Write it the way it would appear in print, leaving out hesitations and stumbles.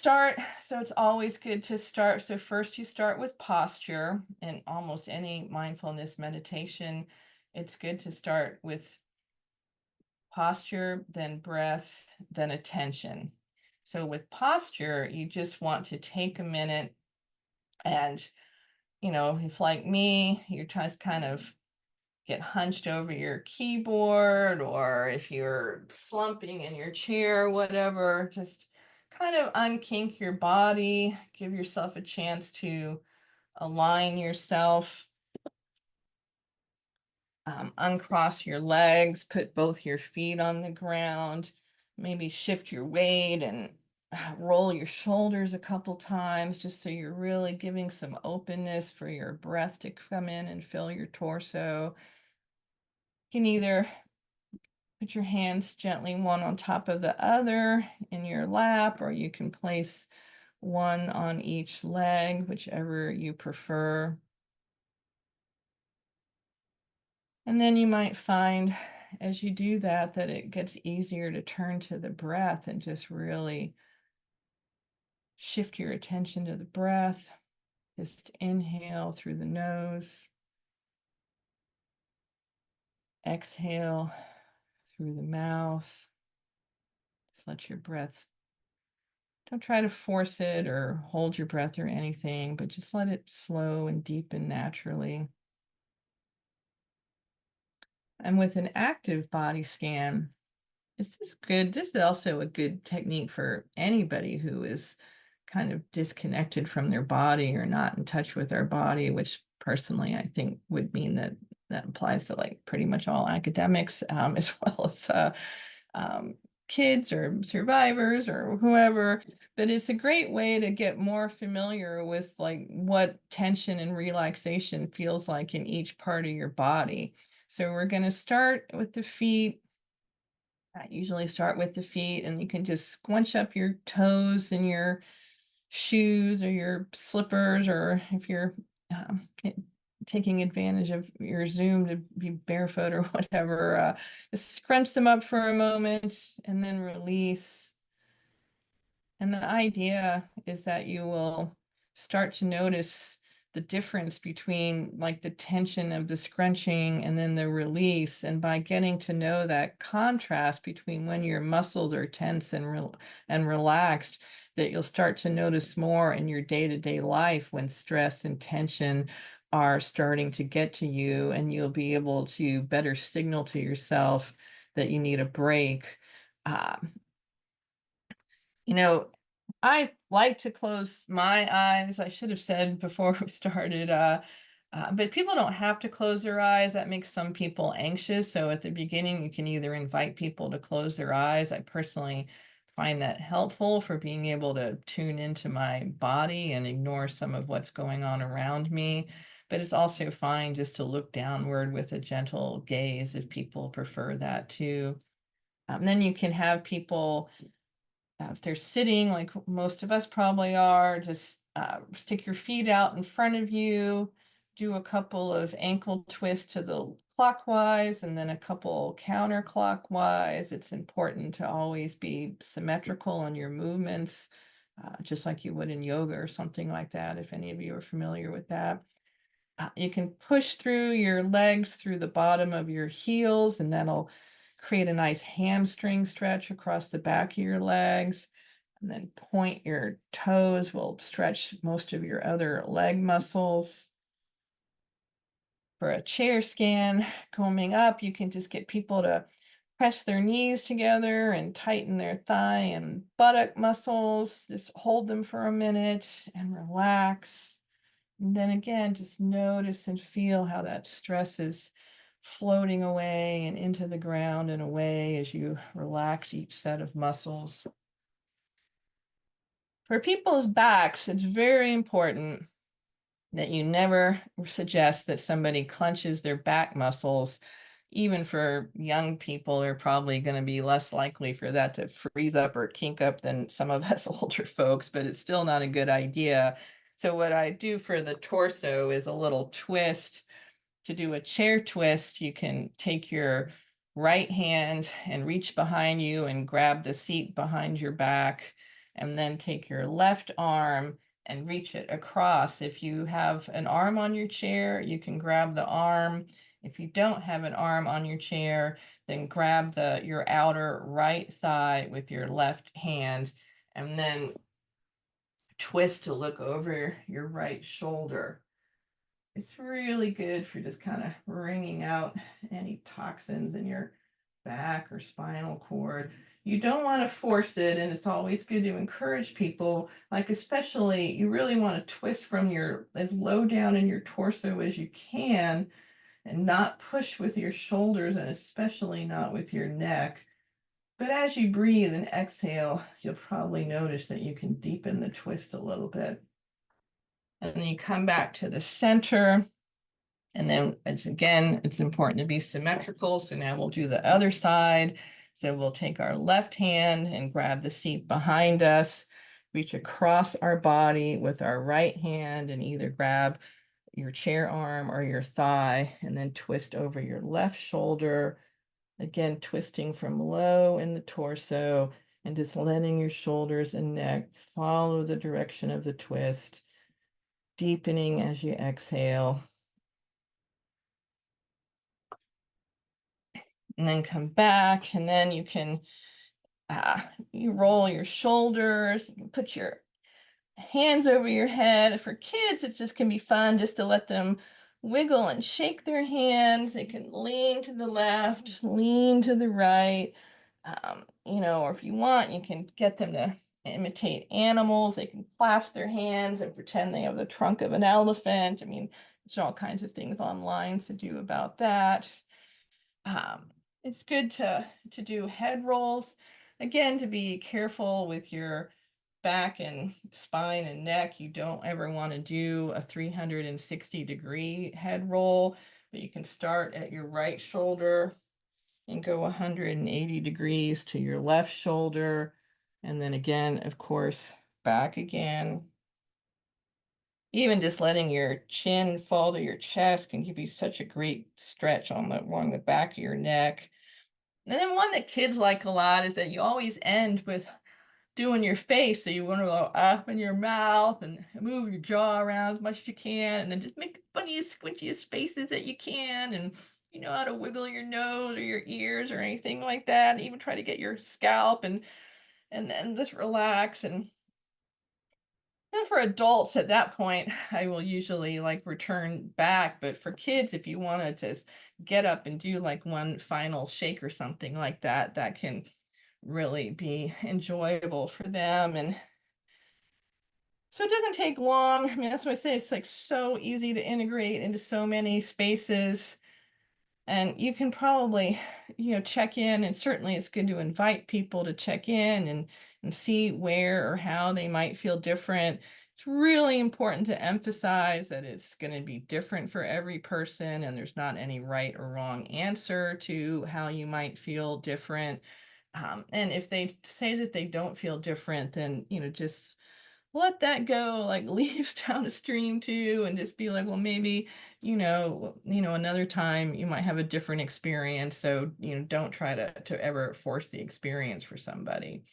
So it's always good to start. So first you start with posture in almost any mindfulness meditation. It's good to start with posture, then breath, then attention. So with posture, you just want to take a minute and, if like me, you just kind of get hunched over your keyboard, or if you're slumping in your chair, whatever, just kind of unkink your body, give yourself a chance to align yourself, uncross your legs, put both your feet on the ground, maybe shift your weight and roll your shoulders a couple times, just so you're really giving some openness for your breath to come in and fill your torso. You can either put your hands gently one on top of the other in your lap, or you can place one on each leg, whichever you prefer. And then you might find as you do that, that it gets easier to turn to the breath and just really shift your attention to the breath. Just inhale through the nose, exhale through the mouth. Just let your breath, don't try to force it or hold your breath or anything, but just let it slow and deepen naturally. And with an active body scan, this is good. This is also a good technique for anybody who is kind of disconnected from their body or not in touch with their body, which personally I think would mean that that applies to like pretty much all academics, as well as um, kids or survivors or whoever. But it's a great way to get more familiar with like what tension and relaxation feels like in each part of your body. So we're going to start with the feet. I usually start with the feet, and you can just scrunch up your toes in your shoes or your slippers, or if you're taking advantage of your Zoom to be barefoot or whatever, just scrunch them up for a moment and then release. And the idea is that you will start to notice the difference between like the tension of the scrunching and then the release. And by getting to know that contrast between when your muscles are tense and relaxed, that you'll start to notice more in your day-to-day life when stress and tension are starting to get to you, and you'll be able to better signal to yourself that you need a break. Um, you know, I like to close my eyes. I should have said before we started, but people don't have to close their eyes. That makes some people anxious. So at the beginning, you can either invite people to close their eyes. I personally find that helpful for being able to tune into my body and ignore some of what's going on around me. But it's also fine just to look downward with a gentle gaze if people prefer that too. Then you can have people, if they're sitting, like most of us probably are, just stick your feet out in front of you, do a couple of ankle twists to the clockwise and then a couple counterclockwise. It's important to always be symmetrical in your movements, just like you would in yoga or something like that, if any of you are familiar with that. You can push through your legs through the bottom of your heels, and that'll create a nice hamstring stretch across the back of your legs. And then point your toes will stretch most of your other leg muscles. For a chair scan, coming up, you can just get people to press their knees together and tighten their thigh and buttock muscles. Just hold them for a minute and relax. And then again, just notice and feel how that stress is floating away and into the ground and away as you relax each set of muscles. For people's backs, it's very important that you never suggest that somebody clenches their back muscles. Even for young people, they're probably going to be less likely for that to freeze up or kink up than some of us older folks, but it's still not a good idea. So what I do for the torso is a little twist. To do a chair twist, you can take your right hand and reach behind you and grab the seat behind your back, and then take your left arm and reach it across. If you have an arm on your chair, you can grab the arm. If you don't have an arm on your chair, then grab your outer right thigh with your left hand and then twist to look over your right shoulder. It's really good for just kind of wringing out any toxins in your back or spinal cord. You don't want to force it, and it's always good to encourage people, like especially you really want to twist from your as low down in your torso as you can and not push with your shoulders and especially not with your neck. But as you breathe and exhale, you'll probably notice that you can deepen the twist a little bit. And then you come back to the center. And then it's important to be symmetrical. So now we'll do the other side. So we'll take our left hand and grab the seat behind us, reach across our body with our right hand and either grab your chair arm or your thigh and then twist over your left shoulder. Again, twisting from low in the torso and just letting your shoulders and neck follow the direction of the twist, deepening as you exhale. And then come back, and then you can you roll your shoulders, you can put your hands over your head. For kids, it just can be fun just to let them wiggle and shake their hands. They can lean to the left, lean to the right. Or if you want, you can get them to imitate animals. They can clasp their hands and pretend they have the trunk of an elephant. I mean, there's all kinds of things online to do about that. It's good to do head rolls. Again, to be careful with your back and spine and neck. You don't ever want to do a 360-degree head roll, but you can start at your right shoulder and go 180 degrees to your left shoulder. And then again, of course, back again. Even just letting your chin fall to your chest can give you such a great stretch along the back of your neck. And then one that kids like a lot is that you always end with doing your face. So you want to go up in your mouth and move your jaw around as much as you can, and then just make the funniest, squinchiest faces that you can. And you know how to wiggle your nose or your ears or anything like that. And even try to get your scalp and then just relax. And then for adults at that point, I will usually like return back. But for kids, if you want to just get up and do like one final shake or something like that, that can really be enjoyable for them. And so it doesn't take long. I mean, that's what I say. It's like so easy to integrate into so many spaces. And you can probably, check in, and certainly it's good to invite people to check in and see where or how they might feel different. It's really important to emphasize that it's going to be different for every person, and there's not any right or wrong answer to how you might feel different. And if they say that they don't feel different, then, just let that go, like leaves down a stream too, and just be like, well, maybe, another time you might have a different experience. So, don't try to ever force the experience for somebody.